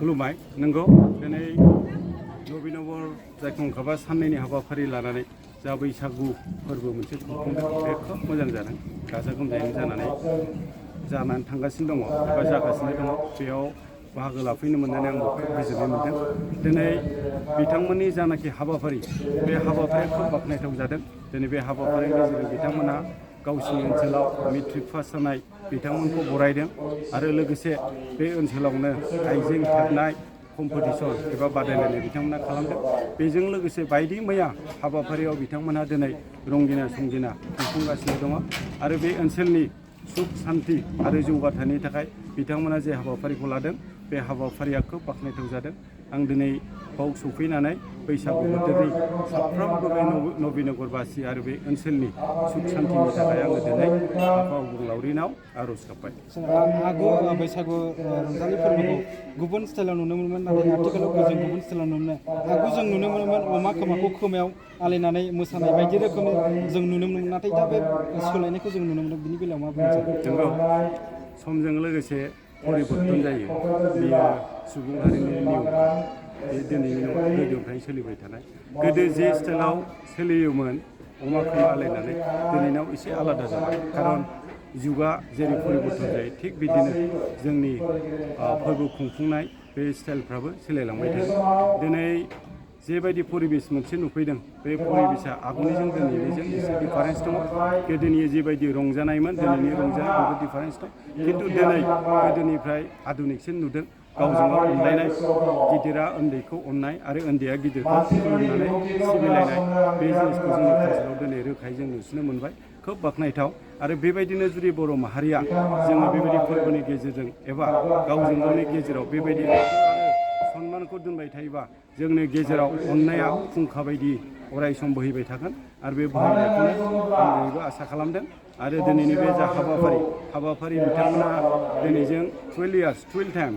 खुलुमबाय नंगौ दिनै नबीनबर जायखांखाबा साननैनि हाबाफारि लानानै जा बैसागु फोरबो मोनसे खुंफुंदों बे खोब मोजां जादों गाजा गोमजायै जानानै थांगासिनो दङ एबा जागासिनो दङ बेयाव बाहागो लाफैनो मोननानै आंबो खोब गोजोननाय मोनदों दिनै बिथांमोननि जानाखि हाबाफारि बे हाबाफारिया खोब बाख्नायथाव जादों दिनै बे हाबाफारिनि गेजेरजों बिथांमोना गावसिनि ओनसोलाव मेट्रिक पास जानाय बिथांमोनखौ बरायदों आरो लोगोसे बे ओनसोलावनो आइजें हेबनाय कम्पिटिसन एबा बादायलायनाय बिथांमोना खालामदों बेजों लोगोसे बायदि मैया हाबाफारियाव बिथांमोनहा दिनै रंगिना संगिना खुंफुंगासिनो दङ आरो बे ओनसोलनि सुख सान्थि आरो जौगाथायनि थाखाय बिथांमोना जे हाबाफारिखौ लादों बे हाबाफारिया खोब बाख्नायथाव जादों आं दिनै बाव सफैनानै बैसागु बोथोरनि साफ्रोमबो बे नबीनगरबासि आरो बे ओनसोलनि सुख सान्थिनि थाखाय आङो दिनै आफा अबंलावरिनाव आर'ज गाबबाय। आगु बैसागु रंजालि फोरबोखौ गुबुन स्टाइलाव नुनो मोनोमोन नाथाय आथिखालाव जों गुबुन स्टाइलाव नुनो मोनो आगु जों नुनो मोनोमोन अमा खोमाखौ खोमायाव आलायनानै मोसानाय बायदि रोखोमनि जों नुनो मोनो नाथाय दा बे सोलायनायखौ जों नुनो मोनो बिनि बेलायाव मा बुंनो सानो? नंगौ समजों लोगोसे परिबर्तन जायो बेयो सुबुं हारिनि नियम बे दिनैनि नङा गोदोनिफ्रायनो सोलिबाय थानाय गोदो जे स्टाइलाव सोलियोमोन अमा खोमा आलायनानै दिनैनाव एसे आलादा जाबाय खारन जुगा जेरै परिबर्तन जायो थिग बिदिनो जोंनि फोरबो खुंफुंनाय बे स्टाइलफ्राबो सोलायलांबाय थायो दिनै जेबायदि परिबेस मोनसे नुफैदों बे परिबेसा आगुनिजों दिनैनिजों एसे डिफारेन्स दङ गोदोनि जेबायदि रंजानायमोन दिनैनि रंजानाय बेबो डिफारेन्स दं खिन्थु दिनै गोदोनिफ्राय आधुनिकसिन नुदों गावजों गाव अनलायनाय गिदिरा उन्दैखौ अननाय आरो उन्दैया गिदिरखौ खुलुमनानै सिबिलायनाय बे जिनिसखौ जोंनि कालसाराव दिनै रोखायै जों नुसिनो मोनबाय खोब बाख्नायथाव आरो बेबायदिनो जुदि बर' माहारिया जोङो बेबायदि फोरबोनि गेजेरजों एबा गावजों गावनि गेजेराव बेबायदि सनमानखौ दोनबाय थायोबा जोंनि गेजेराव अननाया फुंखा बायदि अराय सम बोहैबाय थागोन आरो बे बोहैनायखौनो आं दिनैबो आसा खालामदों आरो दिनैनि बे जा हाबाफारि बिथांमोना दिनैजों 12 टाइम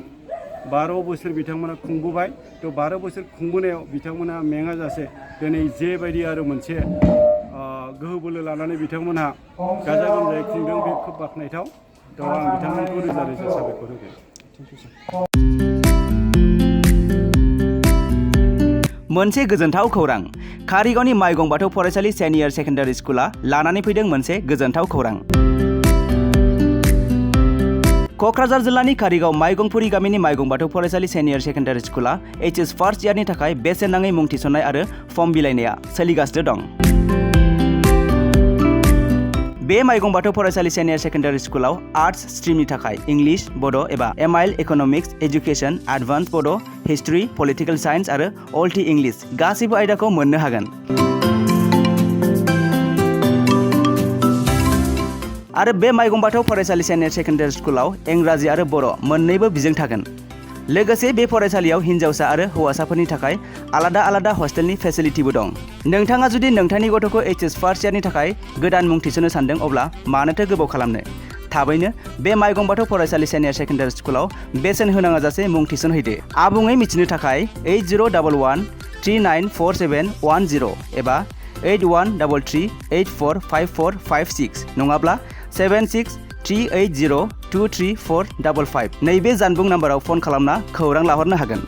12 बोसोर बिथांमोना खुंबोबाय थ' 12 बोसोर खुंबोनायाव बिथांमोना मेङाजासे दिनै जेबायदि आरो मोनसे गोहो बोलो लानानै बिथांमोनहा गाजा गोमजायै खुंदों बे खोब बाख्नायथाव थ' आं बिथांमोनखौ रोजा रोजा साबायखर होगोन। मोनसे गोजोनथाव खौरां कारिगावनि माइगं बाथौ फरायसालि सेनियर सेकेन्डारि स्कुला लानानै फैदों मोनसे गोजोनथाव खौरां। क'क्राझार जिल्लानि कारिगाव माइगंपुरी गामिनि माइगं बाथौ फरायसालि सेनियर सेकेन्डारि स्कुला HS फार्स्ट इयारनि थाखाय बेसेन नाङै मुं थिसननाय आरो फर्म बिलाइनाया सोलिगासिनो दं। बे माइगं बाथौ फरायसालि सेनियर सेकेन्डारि स्कुलाव आर्ट्स स्ट्रिमनि थाखाय इंलिश बड' एबा MIL इक'नमिक्स एजुकेसन एडभान्स बड' हिस्ट्रि पलिटिकेल साइन्स आरो अल्टि इंलिश गासैबो आयदाखौ मोननो हागोन। आरो बे माइगं बाथौ फरायसालि सेनियर सेकेन्डारि स्कुलाव इंराजि आरो बर' मोन्नैबो बिजों थागोन। लोगोसे बे फरायसालियाव हिन्जावसा आरो हौवासाफोरनि थाखाय आलादा आलादा हस्टेलनि फेसिलिटिबो दं। नोंथाङा जुदि नोंथांनि गथ'खौ HS फार्स्ट इयारनि थाखाय गोदान मुं थिसननो सानदों अब्ला मानोथो गोबाव खालामनो थाबैनो बे माइगं बाथौ फरायसालि सेनियर सेकेन्डारि स्कुलाव बेसेन होनाङा जासे मुं थिसनहैदो। आबुङै मिथिनो थाखाय 8011394710 एबा 8133845456 नङाब्ला 7638023455 नैबे जानबुं नाम्बाराव फन खालामना खौरां लाहरनो हागोन।